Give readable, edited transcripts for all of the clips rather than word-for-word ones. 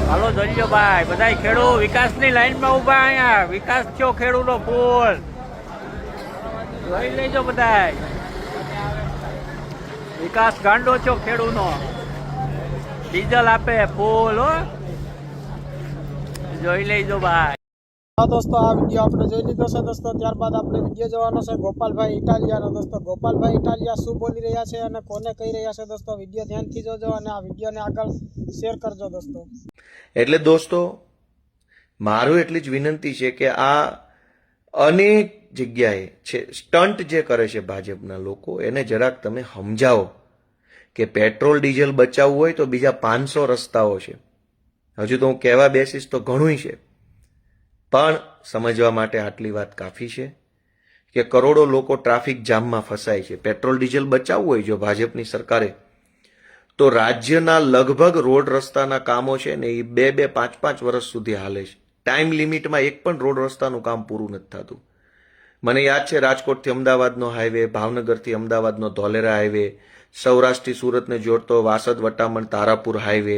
હાલો જોજો ભાઈ, બધા ખેડૂત વિકાસની લાઈનમાં ઉભા. અહીંયા વિકાસ થયો ખેડૂતો ફૂલ જોઈ લેજો. બધા વિકાસ ગાંડો છો ખેડૂતનો, ડીઝલ આપે ફૂલ હો, જોઈ લેજો ભાઈ. હા દોસ્તો, આ વિડીયો આપણે જોઈ લીધો છે દોસ્તો. ત્યારબાદ આપણે વિડીયો જોવાનો છે ગોપાલભાઈ ઇટાલિયાનો. દોસ્તો ગોપાલભાઈ ઇટાલિયા શું બોલી રહ્યા છે અને કોને કહી રહ્યા છે દોસ્તો, વિડીયો ધ્યાનથી જોજો અને આ વિડીયોને આગળ શેર કરજો દોસ્તો. એટલે દોસ્તો મારું એટલી જ વિનંતી છે કે આ અનેક જગ્યાએ છે સ્ટન્ટ જે કરે છે ભાજપના લોકો, એને જરાક તમે સમજાવો કે પેટ્રોલ ડીઝલ બચાવવું હોય તો બીજા 500 રસ્તાઓ છે. હજુ તો હું કહેવા બેસીશ તો ઘણું છે, પણ સમજવા માટે આટલી વાત કાફી છે કે કરોડો લોકો ટ્રાફિક જામમાં ફસાય છે. પેટ્રોલ ડીઝલ બચાવવું હોય જો ભાજપની સરકારે, તો રાજ્યના લગભગ રોડ રસ્તાના કામો છે ને એ 2-5 વર્ષ સુધી હાલે છે. ટાઈમ લિમિટમાં એક પણ રોડ રસ્તાનું કામ પૂરું નથી થતું. મને યાદ છે રાજકોટથી અમદાવાદનો હાઈવે, ભાવનગરથી અમદાવાદનો ધોલેરા હાઈવે, સૌરાષ્ટ્રથી સુરતને જોડતો વાસદ વટામણ તારાપુર હાઈવે,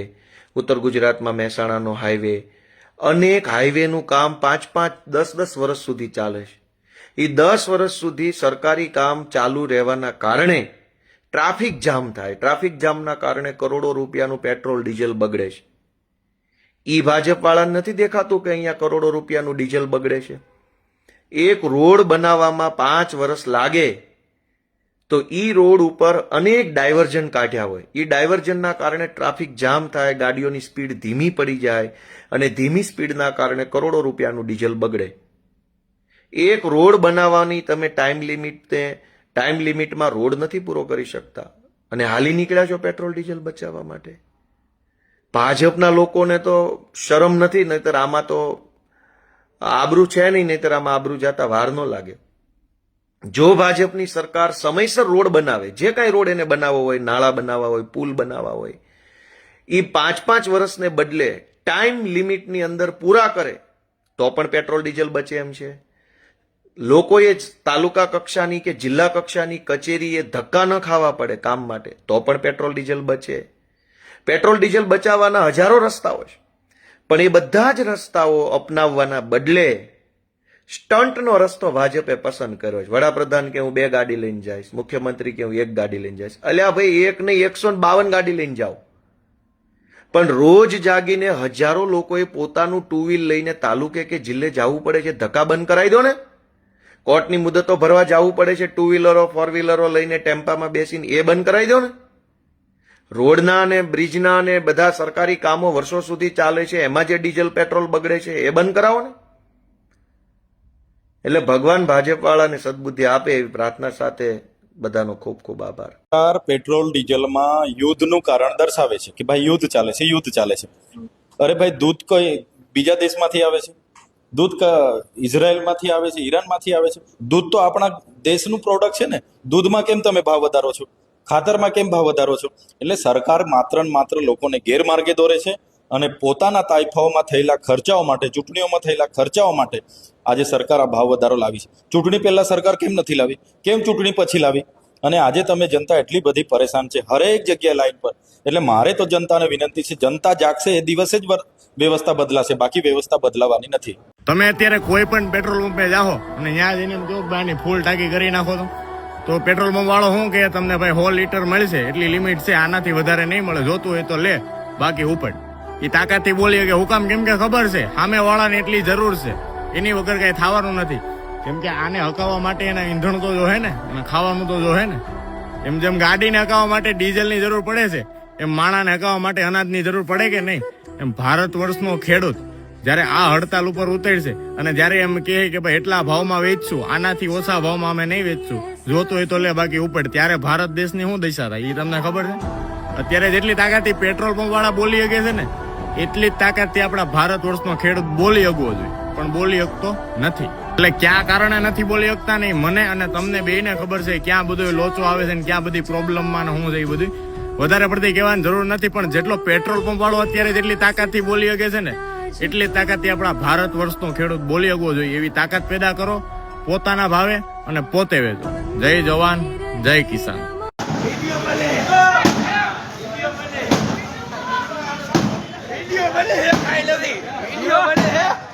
ઉત્તર ગુજરાતમાં મહેસાણાનો હાઈવે, અનેક હાઈવેનું કામ 5-10 વર્ષ સુધી ચાલે છે. એ 10 વર્ષ સુધી સરકારી કામ ચાલુ રહેવાના કારણે ટ્રાફિક જામ થાય. ટ્રાફિક જામના કારણે કરોડો રૂપિયાનું પેટ્રોલ ડીઝલ બગડે છે. ઈ ભાજપવાળાને નથી દેખાતું કે અહીંયા કરોડો રૂપિયાનું ડીઝલ બગડે છે? એક રોડ બનાવવામાં 5 વર્ષ લાગે તો ઈ રોડ ઉપર અનેક ડાયવર્ઝન કાઢ્યા હોય, ઈ ડાયવર્ઝનના કારણે ટ્રાફિક જામ થાય, ગાડીઓની સ્પીડ ધીમી પડી જાય અને ધીમી સ્પીડના કારણે કરોડો રૂપિયાનું ડીઝલ બગડે. એક રોડ બનાવવાની તમે ટાઈમ લિમિટમાં રોડ નથી પૂરો કરી શકતા અને હાલી નીકળ્યા છો પેટ્રોલ ડીઝલ બચાવવા માટે. ભાજપના લોકોને તો શરમ નથી, નહીતર આમાં તો આબરૂ છે નહીં, નહીતર આમાં આબરૂ જાતા વાર ન લાગે. જો ભાજપની સરકાર સમયસર રોડ બનાવે, જે કાંઈ રોડ એને બનાવવો હોય, નાળા બનાવવા હોય, પુલ બનાવવા હોય, એ 5 વર્ષને બદલે ટાઈમ લિમિટની અંદર પૂરા કરે તો પણ પેટ્રોલ ડીઝલ બચે એમ છે. લોકોએ તાલુકા કક્ષાની કે જિલ્લા કક્ષાની કચેરીએ ધક્કા ન ખાવા પડે કામ માટે તો પણ પેટ્રોલ ડીઝલ બચે. પેટ્રોલ ડીઝલ બચાવવાના હજારો રસ્તાઓ છે, પણ એ બધા જ રસ્તાઓ અપનાવવાના બદલે સ્ટન્ટનો રસ્તો ભાજપે પસંદ કર્યો છે. વડાપ્રધાન કે હું 2 ગાડી લઈને જઈશ, મુખ્યમંત્રી કે હું 1 ગાડી લઈને જઈશ. અલ્યા ભાઈ, એક નહીં 152 ગાડી લઈને જાઓ, પણ રોજ જાગીને હજારો લોકોએ પોતાનું 2 વ્હીલ લઈને તાલુકે કે જિલ્લે જવું પડે છે. ધક્કા બંધ કરાવી દો ને. કોર્ટની મુદતો ભરવા જવું પડે છે 2 વ્હીલરો 4 વ્હીલરો લઈને ટેમ્પામાં બેસીને, એ બંધ કરાવી દો ને. રોડના અને બ્રિજના અને બધા સરકારી કામો વર્ષો સુધી ચાલે છે, એમાં જે ડીઝલ પેટ્રોલ બગડે છે એ બંધ કરાવો ને. એટલે ભગવાન ભાજપવાળાને સદબુદ્ધિ આપે એવી પ્રાર્થના સાથે બધાનો ખૂબ ખૂબ આભાર. પેટ્રોલ ડીઝલમાં યુદ્ધનું કારણ દર્શાવે છે કે ભાઈ યુદ્ધ ચાલે છે. અરે ભાઈ, દૂધ કોઈ બીજા દેશમાંથી આવે છે? દૂધ ઇઝરાયલમાંથી આવે છે, ઈરાનમાંથી આવે છે? દૂધ તો આપણા દેશનું પ્રોડક્ટ છે ને. દૂધમાં કેમ તમે ભાવ વધારો છો? ખાતરમાં કેમ ભાવ વધારો છો? એટલે સરકાર માત્ર ને માત્ર લોકોને ગેરમાર્ગે દોરે છે અને પોતાના તાઇફાઓમાં થયેલા ખર્ચાઓ માટે, ચૂંટણીઓમાં થયેલા ખર્ચાઓ માટે આજે સરકાર આ ભાવ વધારો લાવી છે. ચૂંટણી પહેલા સરકાર કેમ નથી લાવી? કેમ ચૂંટણી પછી લાવી? અને આજે તમે જનતા એટલી બધી પરેશાન છે હરેક જગ્યાએ લાઈન પર. એટલે મારે તો જનતાને વિનંતી છે, જનતા જાગશે એ દિવસે જ વ્યવસ્થા બદલાશે, બાકી વ્યવસ્થા બદલાવાની નથી. તમે અત્યારે કોઈ પણ પેટ્રોલ પંપે જાઓ અને ત્યાં જઈને જો બાની ફૂલ ટાંકી કરી નાખો તો પેટ્રોલ પંપ વાળો શું કે તમને ભાઈ 100 લીટર મળશે, એટલી લિમિટ છે, આનાથી વધારે નહીં મળે, જોતું હોય તો લે, બાકી ઉપડ. એ તાકાતથી બોલીએ કે હુકામ, કેમ કે ખબર છે સામે વાળાને એટલી જરૂર છે, એની વગર કઈ થવાનું નથી. કેમ કે આને હકાવવા માટે એના ઈંધણ તો જોહે ને, અને ખાવાનું તો જોહે ને. એમ જેમ ગાડીને હકાવવા માટે ડીઝલની જરૂર પડે છે, એમ માણાને હકાવવા માટે અનાજની જરૂર પડે કે નહીં? એમ ભારત વર્ષનો ખેડૂત જયારે આ હડતાલ ઉપર ઉતરશે અને જયારે એમ કહે કે ભાઈ એટલા ભાવમાં વેચશું, આનાથી ઓછા ભાવમાં અમે નહીં વેચશું, જોતું હોય તો લે, બાકી ઉપડ, ત્યારે ભારત દેશની શું દશા થાય એ તમને ખબર છે? અત્યારે જેટલી તાકાતથી પેટ્રોલ પંપ વાળા બોલી શકે છે ને, એટલી જ તાકાતથી આપણા ભારત વર્ષનો ખેડૂત બોલી શકવો જોઈએ, પણ બોલી શકતો નથી. એટલે ક્યાં કારણે નથી બોલી શકતા નહીં, મને અને તમને બેયને ખબર છે ક્યાં બધો લોચો આવે છે ને ક્યાં બધી પ્રોબ્લેમમાં ને શું છે. એ બધું વધારે પડતી કહેવાની જરૂર નથી, પણ જેટલો પેટ્રોલ પંપ વાળો અત્યારે જેટલી તાકાતથી બોલી શકે છે ને, એટલી તાકાતથી આપણા ભારત વર્ષનો ખેડૂત બોલી શકવો જોઈએ. એવી તાકાત પેદા કરો પોતાના ભાવે અને પોતે વેચો. જય જવાન, જય કિસાન. વિડીયો બને હે